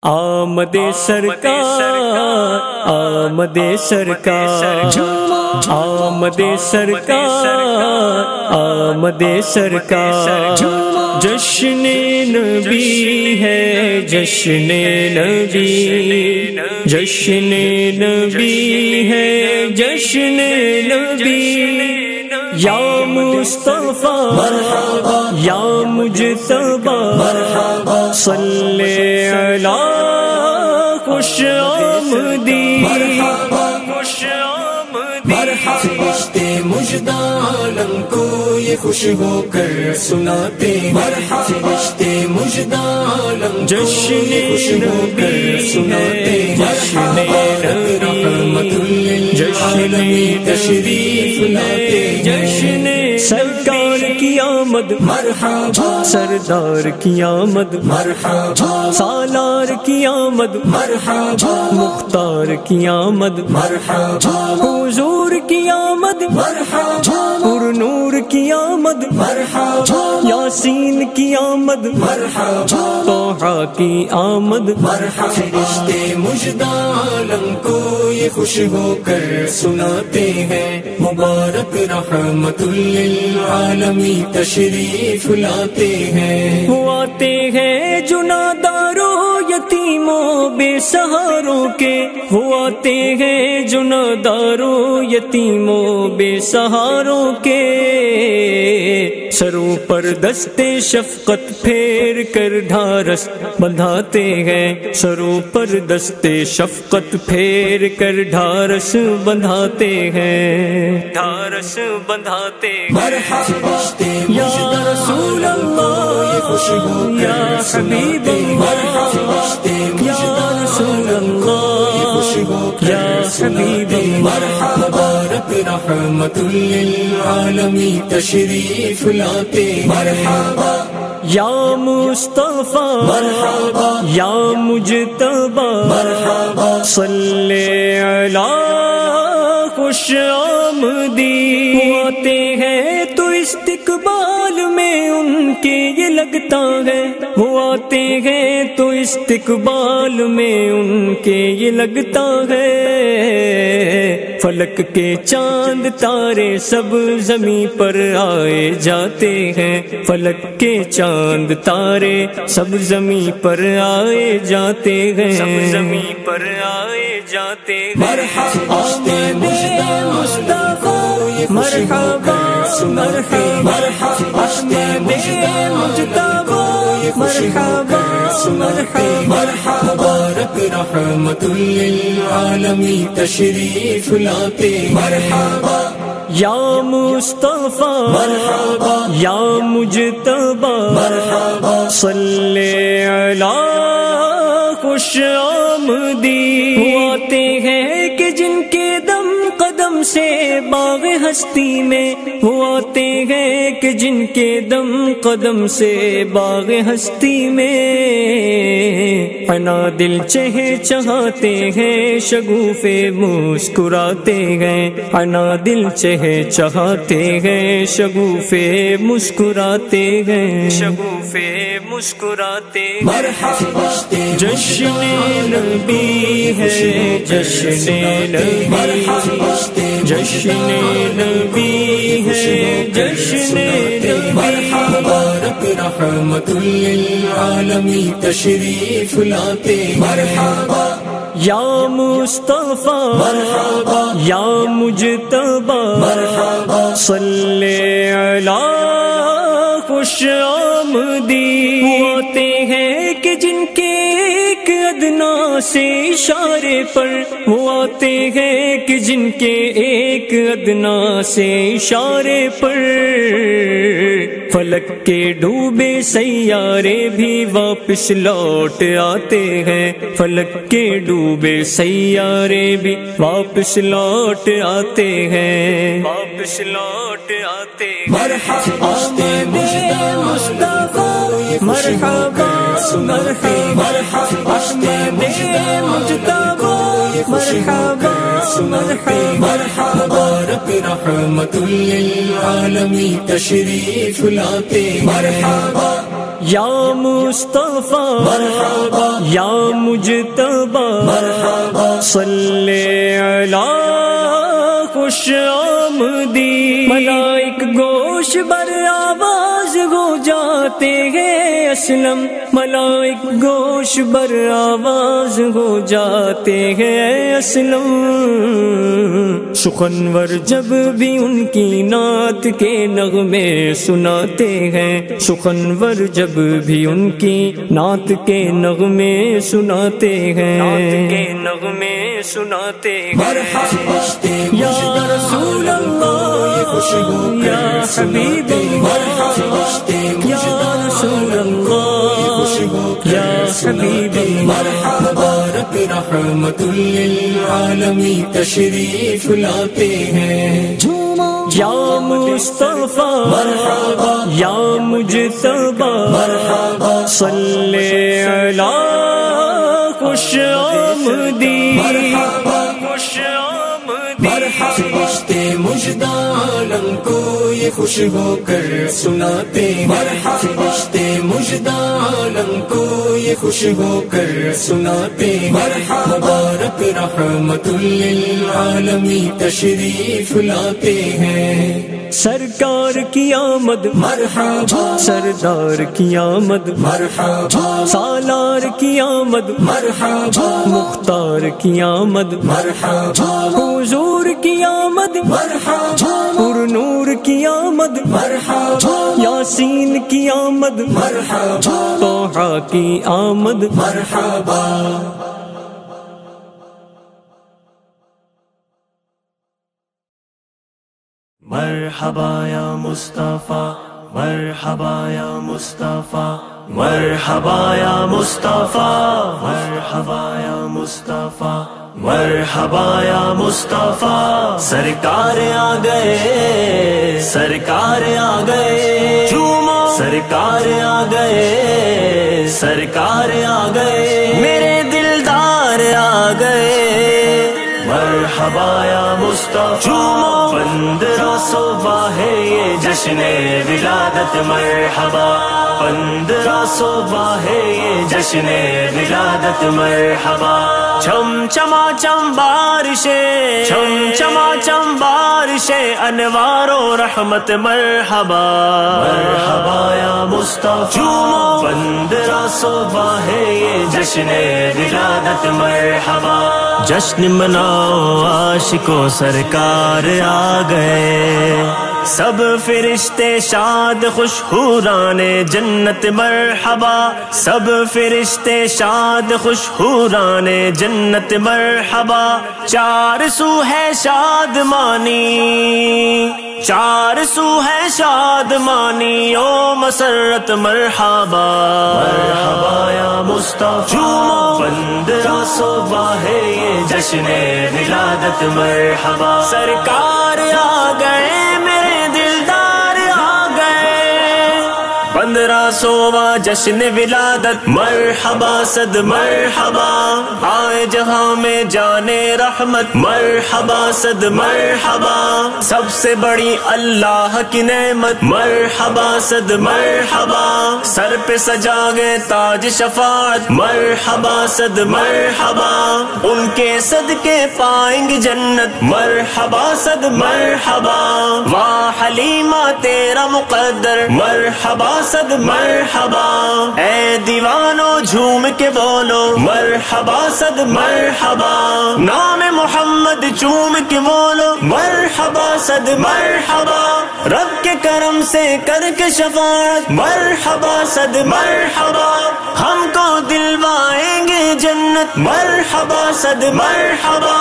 آمد سرکار آمد سرکار آمد سرکار آمد سرکار جشن نبی ہے جشن نبی جشن نبی ہے جشن نبی یا مصطفیٰ یا مجتبی صلی علی خوش آمدی خوش آمدی فرشتے مژدہ عالم کو یہ خوش ہو کر سناتے فرشتے مژدہ عالم جشن خوش ہو کر سناتے جشن نبی جشن تشریف لاتے جشن سرکار کی آمد مرحبا سردار کی آمد مرحبا سالار کی آمد مرحبا مختار کی آمد مرحبا حضور کی آمد مرحبا پر نور کی آمد مرحبا یاسین کی آمد مرحبا طٰہٰ کی آمد مرحبا فرشتے مژدہ عالم کو یہ خوش ہو کر سناتے ہیں مبارک رحمت للعالمین تشریف لاتے ہیں وہ آتے ہیں جناداروں یتیموں بے سہاروں کے وہ آتے ہیں جناداروں یتیموں بے سہاروں کے سروں پر دستے شفقت پھیر کر ڈھارس بندھاتے ہیں سروں پر دستے شفقت پھیر کر ڈھارس بندھاتے ہیں ڈھارس بندھاتے مرحبا فرشتے یا مژدہ رسول یہ خوش ہو اللہ یا کر حبیب سناتے مرحبا فرشتے یا مژدہ رسول یہ خوش ہو اللہ یا کر حبیب سناتے اللہ مرحبا مبارک رحمت للعالمین تشریف لاتے مرحبا یا مصطفیٰ مرحبا یا مجتبی مرحبا صلی علی خوش آمدی آتے ہیں تو استقبال میں ان کے یہ لگتا ہے وہ آتے ہیں تو استقبال میں ان کے یہ لگتا ہے فلک کے چاند تارے سب زمیں پر آئے جاتے ہیں فلک کے چاند تارے سب زمیں پر آئے جاتے ہیں سب زمیں پر آئے جاتے ہیں مرحبا مصطفیٰ مرحبا مرحبا مرحبا مرحبا مبارک رحمت للعالمین تشریف لاتے مرحبا یا مصطفیٰ مرحبا یا مجتبی مرحبا صلی علی خوش آمدی وہ آتے ہیں کہ جن کے دم قدم سے باغ ہستی میں وہ آتے ہیں کہ جن کے دم قدم سے باغ ہستی میں فنا دل چہے چہاتے ہیں شگوفے مسکراتے ہیں فنا دل چہے چہاتے ہیں شگوفے مسکراتے ہیں شگوفے مسکراتے مرحبا جشن نبی ہے جشن نبی جشن نبی ہے جشن مرحبا نبی مبارک رحمت للعالمین تشریف لاتے مرحبا یا مصطفیٰ مرحبا یا مجتبی مرحبا صلی علی خوش آمدی وہ آتے ہیں کہ جن کے ایک ادنا سے اشارے پر وہ آتے ہیں کہ جن کے ایک ادنا سے اشارے پر فلک کے ڈوبے سیارے بھی واپس لوٹ آتے ہیں فلک کے ڈوبے سیارے بھی واپس لوٹ آتے ہیں واپس لوٹ آتے ہیں مرحبا مصطفیٰ مرحبا مرحبا مرحبا مرحبا مبارک رحمت للعالمین تشریف لاتے مرحبا یا مصطفیٰ مرحبا یا مجتبی مرحبا صلی علی خوش آمدی ملائک گوش بر آواز ہو جاتے ہیں اسلم ملائک گوش بر آواز ہو جاتے ہیں اسلم سخنور جب بھی ان کی نعت کے نغمے سناتے ہیں سخنور جب بھی ان کی نعت کے نغمے سناتے ہیں نغمے سناتے ہیں یا رسول اللہ یا حبیب اللہ یا رسول اللہ یا حبیب مرحبا رب رحمت للعالمین تشریف لاتے ہیں یا مصطفیٰ مرحبا یا مجتبی مرحبا صلی علی خوش آمدی مرحبا خوش آمدی فرشتے مژدہ عالم کو یہ خوش ہو کر سناتے فرشتے مژدہ عالم کو یہ خوش ہو کر سناتے مرحبا رب رحمت للعالمین تشریف لاتے ہیں سرکار کی آمد مرحبا سردار کی آمد مرحبا سالار کی آمد مرحبا مختار کی آمد مرحبا حضور کی آمد مرحبا پر نور کی آمد مرحبا یاسین کی آمد مرحبا طٰہٰ کی آمد مرحبا مرحبا یا مصطفیٰ مرحبا یا مصطفیٰ مرحبا یا مصطفیٰ مرحبا یا مصطفیٰ مرحبا یا مصطفیٰ سرکار آ گئے سرکار آ گئے جھومو سرکار آ گئے سرکار آ گئے میرے دلدار آ گئے مرحبا یا مصطفیٰ جھومو 1500 ہے یہ جشن ولادت مرحبا 1500 ہے یہ جشن ولادت مرحبا چھم چما چم بارشیں چھم چما چم بارشیں انوار و رحمت مرحبا مرحبا یا مصطفیٰ جھومو 1500 ہے یہ جشن ولادت مرحبا جشن مناؤ عاشقوں سرکار آ گئے سب فرشتے شاد خوش حوران جنت مرحبا سب فرشتے شاد خوش حوران جنت مرحبا چار سو ہے شادمانی چار سو ہے شادمانی او مسرت مرحبا مرحبا یا مصطفیٰ جھومو 1500 ہے یہ جشن ولادت مرحبا سرکار آ گئے میرے دلدار آ گئے 1500واں جشن ولادت مرحبا صد مرحبا آئے جہاں میں جانے رحمت مرحبا صد مرحبا سب سے بڑی اللہ کی نعمت مرحبا صد مرحبا سر پہ سجا گئے تاج شفاعت مرحبا صد مرحبا ان کے صدقے پائیں گے جنت مرحبا صد مرحبا واہ حلیمہ تیرا مقدر مرحبا صد مرحبا اے دیوانو جھوم کے بولو مرحبا صد مرحبا نام محمد چوم کے بولو مرحبا صد مرحبا رب کے کرم سے کر کے شفاعت مرحبا صد مرحبا ہم کو دلوائیں گے جنت مرحبا صد مرحبا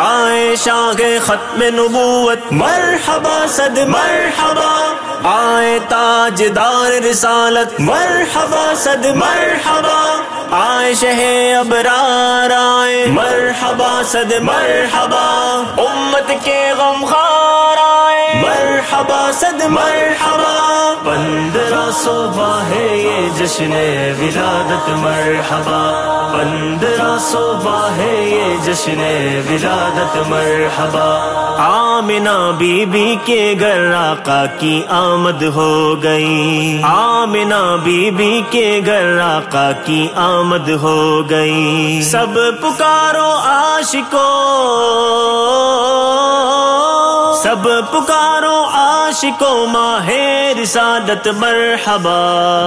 آئے شاہ ختم نبوت مرحبا صد مرحبا آئے تاجدار رسالت مرحبا صد مرحبا آئے شہ ابرار آئے مرحبا صد مرحبا امت کے غمخوار آئے مرحبا صد مرحبا 1500 ہے یہ جشن ولادت مرحبا 1500 15 صبح ہے یہ جشن ولادت مرحبا، آمنہ بی بی کے گھر آقا کی آمد ہو گئی، آمنہ بی بی کے گھر آقا کی آمد ہو گئی، سب پکارو عاشقو، سب پکارو عاشقو ماہ رسالت مرحبا،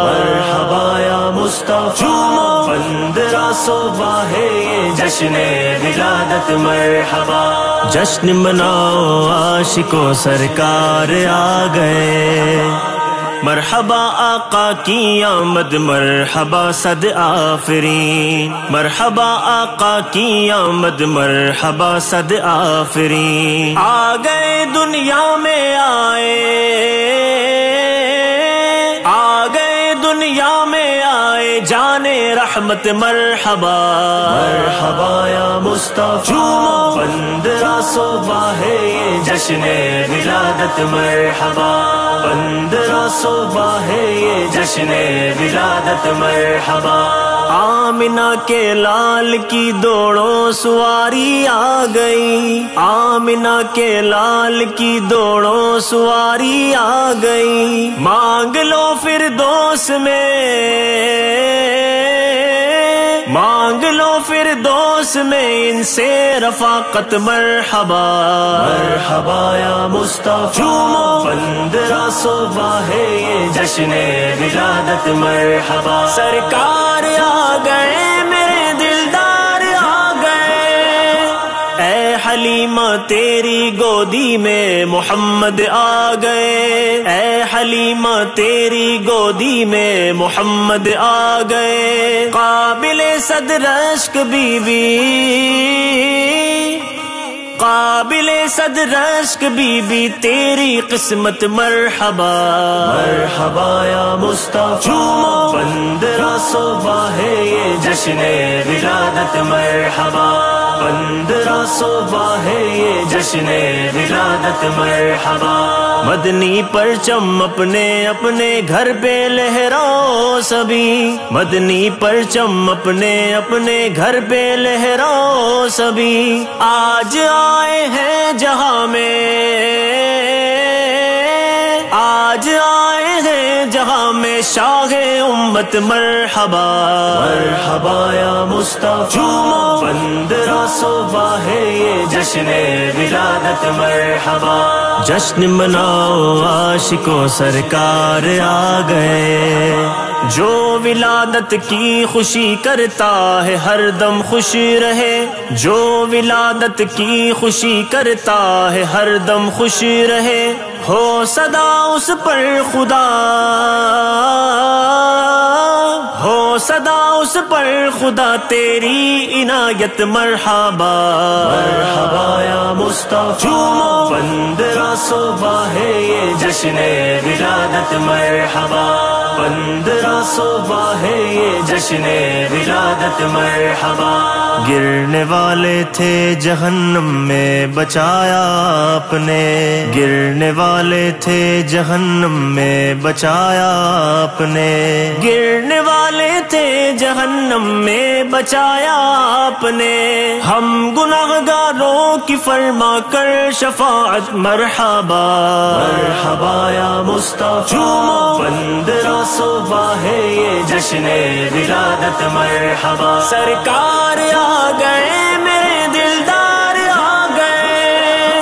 مرحبا یا مصطفیٰ، جھومو 15 صبح ہے یہ جشن ولادت مرحبا، جشن مناؤ عاشقو سرکار آ گئے، مرحبا آقا کی آمد، مرحبا صد آفرین، مرحبا آقا کی آمد، مرحبا صد آفرین، آ گئے دنیا میں آئے، آ گئے دنیا میں آئے جانے رحمت مرحبا، مرحبا یا مصطفیٰ، جھومو 15 صبح ہے یہ جشن ولادت مرحبا، 15 صبح ہے یہ جشن ولادت مرحبا، آمنہ کے لال کی دوڑوں سواری آ گئی، آمنہ کے لال کی دوڑوں سواری آ گئی، مانگ لو فردوس میں، مانگ لو فردوس میں ان سے رفاقت مرحبا، مرحبا یا مصطفیٰ، جھومو 15 صبح ہے یہ جشن ولادت مرحبا، سرکار آ گئے میرے دلدار آ گئے، اے حلیمہ تیری گودی میں محمد آ گئے، اے حلیمہ تیری گودی میں محمد آ گئے، قابل صدر اشک بی بی، قابل صدر اشک بی بی تیری قسمت مرحبا، مرحبا یا مصطفیٰ، جھومو 15 صبح ہے یہ جشن ولادت مرحبا، 15 صبح ہے یہ جشن ولادت مرحبا، مدنی پرچم اپنے اپنے گھر پہ لہراؤ سبھی، مدنی پرچم اپنے اپنے گھر پہ لہراؤ سبھی، آج آئے ہیں جہاں میں، آج آئے ہیں جہاں میں شاہ امت مرحبا، مرحبا یا مصطفیٰ، جھومو 15 صبح ہے یہ جشن ولادت مرحبا، جشن مناؤ عاشقو سرکار آ گئے، جو ولادت کی خوشی کرتا ہے ہر دم خوش رہے، جو ولادت کی خوشی کرتا ہے ہر دم خوش رہے، ہو صدا اس پر خدا، ہو صدا اس پر خدا تیری عنایت مرحبا، مرحبا یا مصطفیٰ، جھومو 15 صبح ہے یہ جشن ولادت مرحبا، 15 صبح ہے یہ جشن ولادت مرحبا، گرنے والے تھے جہنم میں بچایا آپ نے، گرنے والے تھے جہنم میں بچایا آپ نے، گرنے والے تھے جہنم میں بچایا آپ نے، ہم گناہگاروں کی فرما کر شفاعت مرحبا، مرحبا یا مصطفیٰ، جھومو 15 صبح ہے یہ جشن ولادت مرحبا، سرکار آ گئے میرے دلدار آ گئے،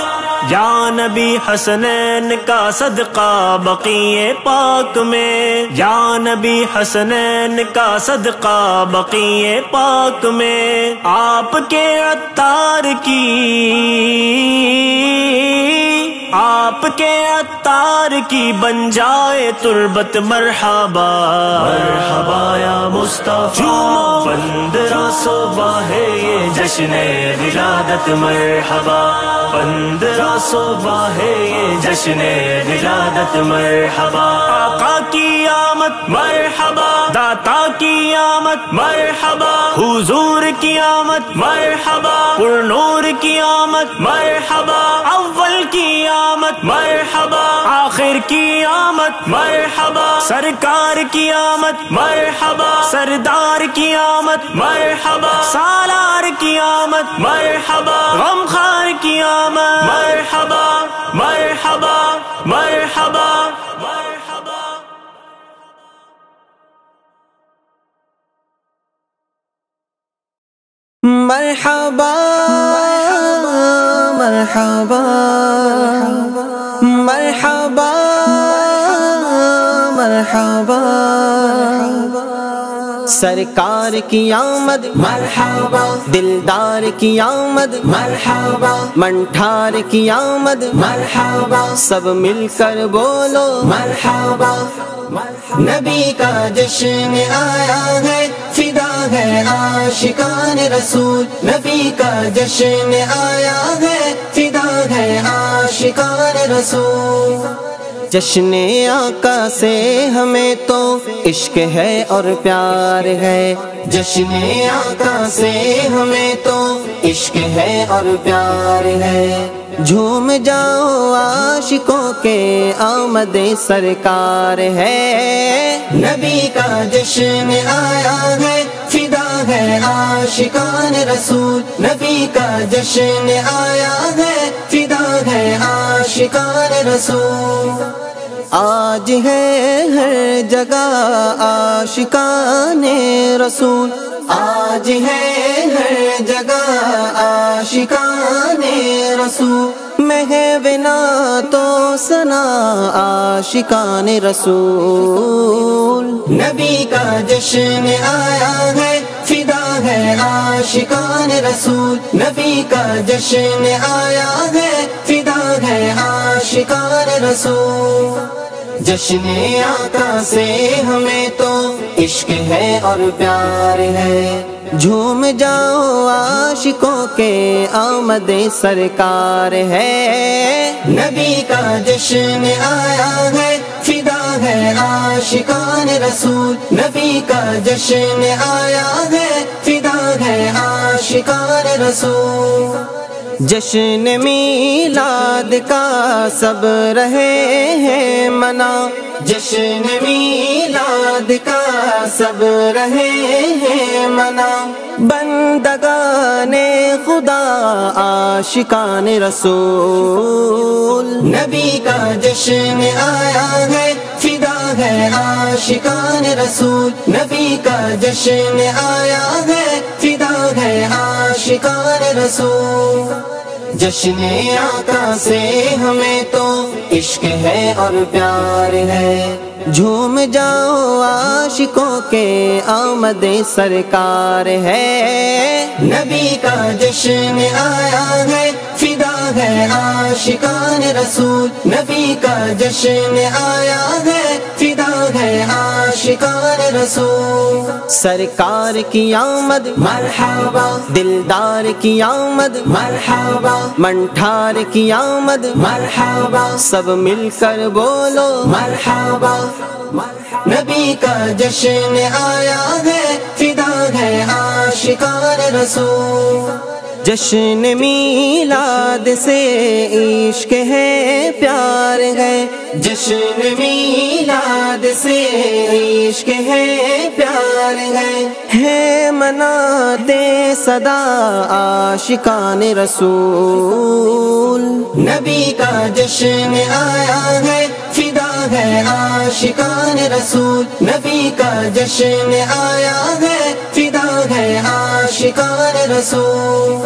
یا نبی حسنین کا صدقہ بقیع پاک میں، یا نبی حسنین کا صدقہ بقیع پاک میں، آپ کے عطار کی، آپ کے عطار کی بن جائے تربت مرحبا، مرحبا یا مصطفیٰ، جھومو 15 صبح ہے یہ جشن ولادت مرحبا، 15 صبح ہے یہ جشن ولادت مرحبا، آقا کی آمد مرحبا، داتا کی آمد مرحبا، حضور کی آمد مرحبا، پر نور کی آمد مرحبا، اول کی آمد مرحبا، آخر کی آمد مرحبا، سرکار کی آمد مرحبا، سردار کی آمد مرحبا، سالار کی آمد مرحبا، غمخوار کی آمد مرحبا مرحبا مرحبا مرحبا۔ مرحبا مرحبا مرحبا مرحبا، سرکار کی آمد مرحبا، دلدار کی آمد مرحبا، منٹھار کی آمد مرحبا، سب مل کر بولو مرحبا۔ نبی کا جشن آیا ہے، فدا ہے عاشقان رسول، نبی کا جشن آیا ہے، فدا ہے عاشقان رسول۔ جشن آقا سے ہمیں تو عشق ہے اور پیار ہے، جشن آقا سے ہمیں تو عشق ہے اور پیار ہے۔ جھوم جاؤ عاشقوں کے آمد سرکار ہے، نبی کا جشن آیا ہے، فدا ہے عاشقان رسول، نبی کا جشن آیا ہے، فدا ہے عاشقان رسول۔ آج ہے ہر جگہ عاشقان رسول، آج ہے ہر جگہ عاشقان رسول، محو نعت و ثنا عاشقان رسول۔ نبی کا جشن آیا ہے، فدا ہے عاشقان رسول، نبی کا جشن آیا ہے، فدا ہے عاشقان رسول۔ جشن آقا سے ہمیں تو عشق ہے اور پیار ہے، جھوم جاؤ عاشقوں کے آمد سرکار ہے، نبی کا جشن آیا ہے، فدا ہے عاشقان رسول، نبی کا جشن آیا ہے، فدا ہے عاشقان رسول۔ جشن میلاد کا سب رہے ہیں منا، جشن میلاد کا سب رہے ہیں منا، بندگان خدا عاشقان رسول، نبی کا جشن آیا ہے، فدا ہے عاشقان رسول، نبی کا جشن آیا ہے، فدا ہے عاشقان رسول۔ جشن آقا سے ہمیں تو عشق ہے اور پیار ہے، جھوم جاؤ عاشقوں کے آمد سرکار ہے، نبی کا جشن آیا ہے، فدا ہے عاشقان رسول، نبی کا جشن آیا ہے، فدا ہے عاشقان رسول۔ سرکار کی آمد مرحبا، دلدار کی آمد مرحبا، منٹھار کی آمد مرحبا، سب مل کر بولو مرحبا۔ نبی کا جشن آیا ہے، فدا ہے عاشقان رسول۔ جشن میلاد سے عشق ہے پیار ہے، جشن میلاد سے عشق ہے پیار ہے مناتے صدا عاشقان رسول، نبی کا جشن آیا ہے، فدا ہے عاشقان رسول، نبی کا جشن آیا ہے، فدا ہے عاشقان رسول۔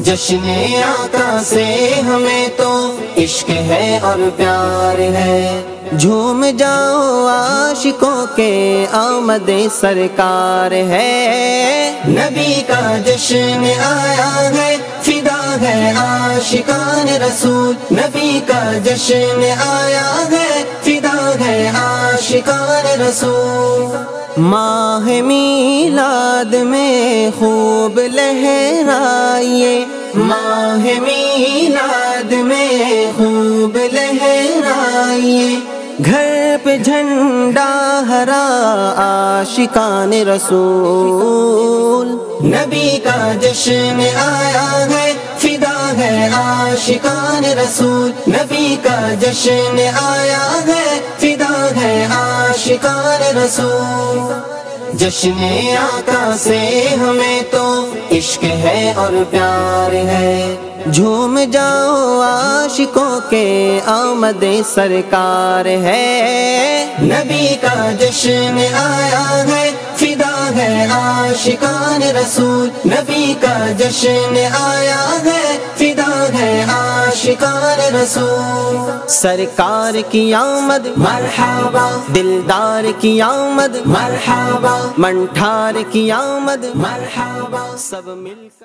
جشن آقا سے ہمیں تو عشق ہے اور پیار ہے، جھوم جاؤ عاشقوں کے آمد سرکار ہے، نبی کا جشن آیا ہے، فدا ہے عاشقان رسول، نبی کا جشن آیا ہے، فدا ہے عاشقان رسول۔ ماہ میلاد میں خوب لہرائیے، ماہ میلاد میں خوب لہرائیے، گھر پہ جھنڈا ہرا عاشقان رسول، نبی کا جشن آیا ہے، فدا ہے عاشقان رسول، نبی کا جشن آیا ہے، فدا ہے عاشقان رسول۔ جشن آقا سے ہمیں تو عشق ہے اور پیار ہے، جھوم جاؤ عاشقوں کے آمد سرکار ہے، نبی کا جشن آیا ہے، فدا ہے عاشقان رسول، نبی کا جشن آیا ہے، فدا ہے عاشقان رسول۔ سرکار کی آمد مرحبا، دلدار کی آمد مرحبا، منٹھار کی آمد مرحبا، سب مل کر